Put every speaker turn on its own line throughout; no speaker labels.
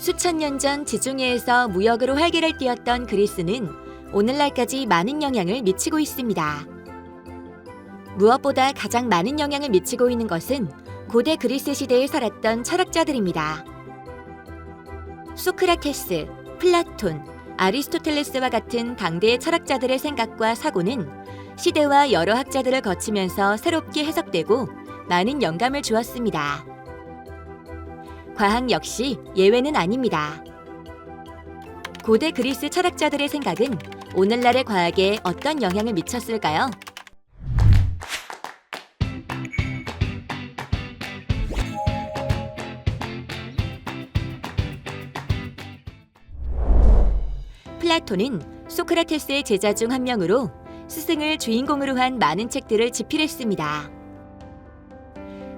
수천 년 전 지중해에서 무역으로 활개를 띄었던 그리스는 오늘날까지 많은 영향을 미치고 있습니다. 무엇보다 가장 많은 영향을 미치고 있는 것은 고대 그리스 시대에 살았던 철학자들입니다. 소크라테스, 플라톤, 아리스토텔레스와 같은 당대의 철학자들의 생각과 사고는 시대와 여러 학자들을 거치면서 새롭게 해석되고 많은 영감을 주었습니다. 과학 역시 예외는 아닙니다. 고대 그리스 철학자들의 생각은 오늘날의 과학에 어떤 영향을 미쳤을까요? 플라톤은 소크라테스의 제자 중 한 명으로 스승을 주인공으로 한 많은 책들을 집필했습니다.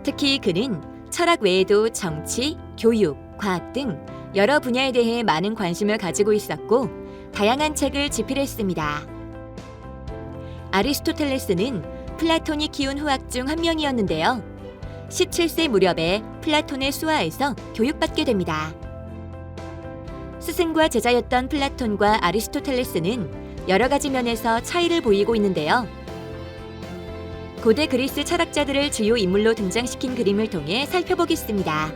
특히 그는 철학 외에도 정치, 교육, 과학 등 여러 분야에 대해 많은 관심을 가지고 있었고 다양한 책을 집필했습니다. 아리스토텔레스는 플라톤이 키운 후학 중 한 명이었는데요. 17세 무렵에 플라톤의 수하에서 교육받게 됩니다. 스승과 제자였던 플라톤과 아리스토텔레스는 여러 가지 면에서 차이를 보이고 있는데요. 고대 그리스 철학자들을 주요 인물로 등장시킨 그림을 통해 살펴보겠습니다.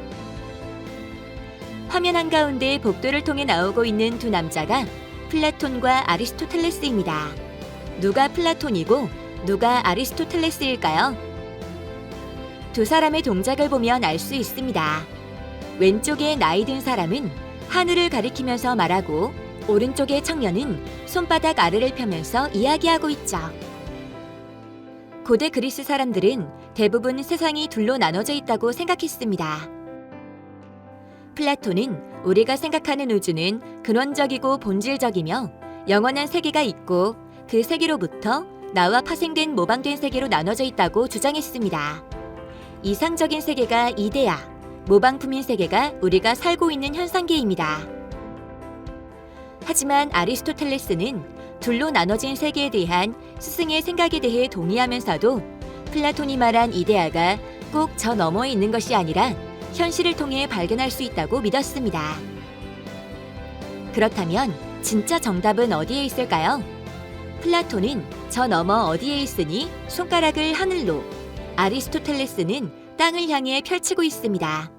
화면 한가운데 복도를 통해 나오고 있는 두 남자가 플라톤과 아리스토텔레스입니다. 누가 플라톤이고 누가 아리스토텔레스일까요? 두 사람의 동작을 보면 알 수 있습니다. 왼쪽의 나이 든 사람은 하늘을 가리키면서 말하고 오른쪽의 청년은 손바닥 아래를 펴면서 이야기하고 있죠. 고대 그리스 사람들은 대부분 세상이 둘로 나눠져 있다고 생각했습니다. 플라톤은 우리가 생각하는 우주는 근원적이고 본질적이며 영원한 세계가 있고 그 세계로부터 나와 파생된 모방된 세계로 나눠져 있다고 주장했습니다. 이상적인 세계가 이데아, 모방품인 세계가 우리가 살고 있는 현상계입니다. 하지만 아리스토텔레스는 둘로 나눠진 세계에 대한 스승의 생각에 대해 동의하면서도 플라톤이 말한 이데아가 꼭 저 너머에 있는 것이 아니라 현실을 통해 발견할 수 있다고 믿었습니다. 그렇다면 진짜 정답은 어디에 있을까요? 플라톤은 저 너머 어디에 있으니 손가락을 하늘로, 아리스토텔레스는 땅을 향해 펼치고 있습니다.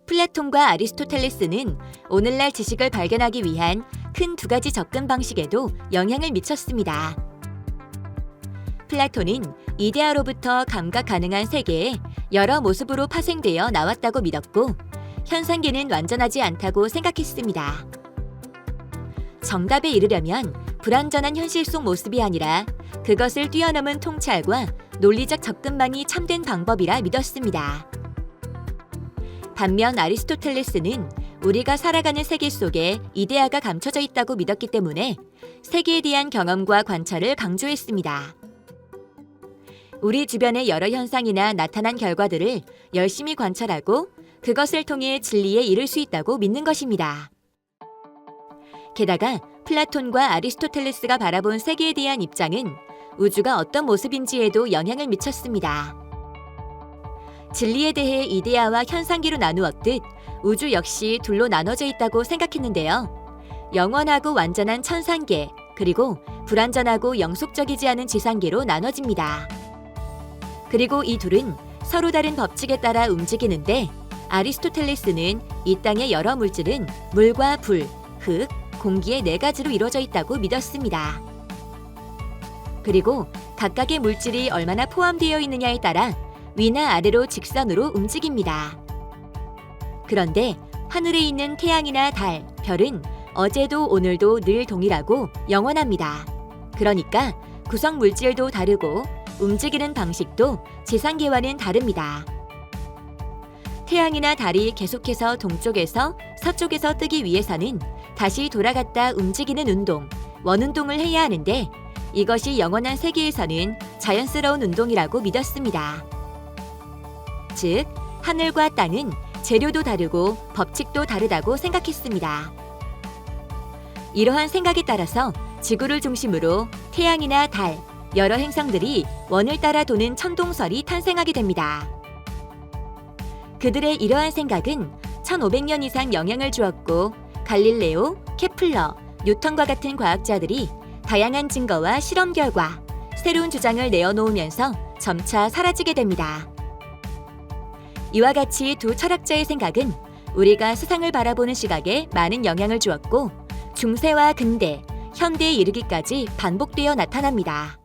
플라톤과 아리스토텔레스는 오늘날 지식을 발견하기 위한 큰 두 가지 접근 방식에도 영향을 미쳤습니다. 플라톤은 이데아로부터 감각 가능한 세계에 여러 모습으로 파생되어 나왔다고 믿었고 현상계는 완전하지 않다고 생각했습니다. 정답에 이르려면 불완전한 현실 속 모습이 아니라 그것을 뛰어넘은 통찰과 논리적 접근만이 참된 방법이라 믿었습니다. 반면 아리스토텔레스는 우리가 살아가는 세계 속에 이데아가 감춰져 있다고 믿었기 때문에 세계에 대한 경험과 관찰을 강조했습니다. 우리 주변의 여러 현상이나 나타난 결과들을 열심히 관찰하고 그것을 통해 진리에 이를 수 있다고 믿는 것입니다. 게다가 플라톤과 아리스토텔레스가 바라본 세계에 대한 입장은 우주가 어떤 모습인지에도 영향을 미쳤습니다. 진리에 대해 이데아와 현상계로 나누었듯 우주 역시 둘로 나눠져 있다고 생각했는데요. 영원하고 완전한 천상계, 그리고 불완전하고 영속적이지 않은 지상계로 나눠집니다. 그리고 이 둘은 서로 다른 법칙에 따라 움직이는데 아리스토텔레스는 이 땅의 여러 물질은 물과 불, 흙, 공기의 네 가지로 이루어져 있다고 믿었습니다. 그리고 각각의 물질이 얼마나 포함되어 있느냐에 따라 위나 아래로 직선으로 움직입니다. 그런데 하늘에 있는 태양이나 달, 별은 어제도 오늘도 늘 동일하고 영원합니다. 그러니까 구성 물질도 다르고 움직이는 방식도 지상계와는 다릅니다. 태양이나 달이 계속해서 동쪽에서 서쪽에서 뜨기 위해서는 다시 돌아갔다 움직이는 운동, 원운동을 해야 하는데 이것이 영원한 세계에서는 자연스러운 운동이라고 믿었습니다. 즉, 하늘과 땅은 재료도 다르고 법칙도 다르다고 생각했습니다. 이러한 생각에 따라서 지구를 중심으로 태양이나 달, 여러 행성들이 원을 따라 도는 천동설이 탄생하게 됩니다. 그들의 이러한 생각은 1500년 이상 영향을 주었고 갈릴레오, 케플러, 뉴턴과 같은 과학자들이 다양한 증거와 실험 결과 새로운 주장을 내어놓으면서 점차 사라지게 됩니다. 이와 같이 두 철학자의 생각은 우리가 세상을 바라보는 시각에 많은 영향을 주었고 중세와 근대, 현대에 이르기까지 반복되어 나타납니다.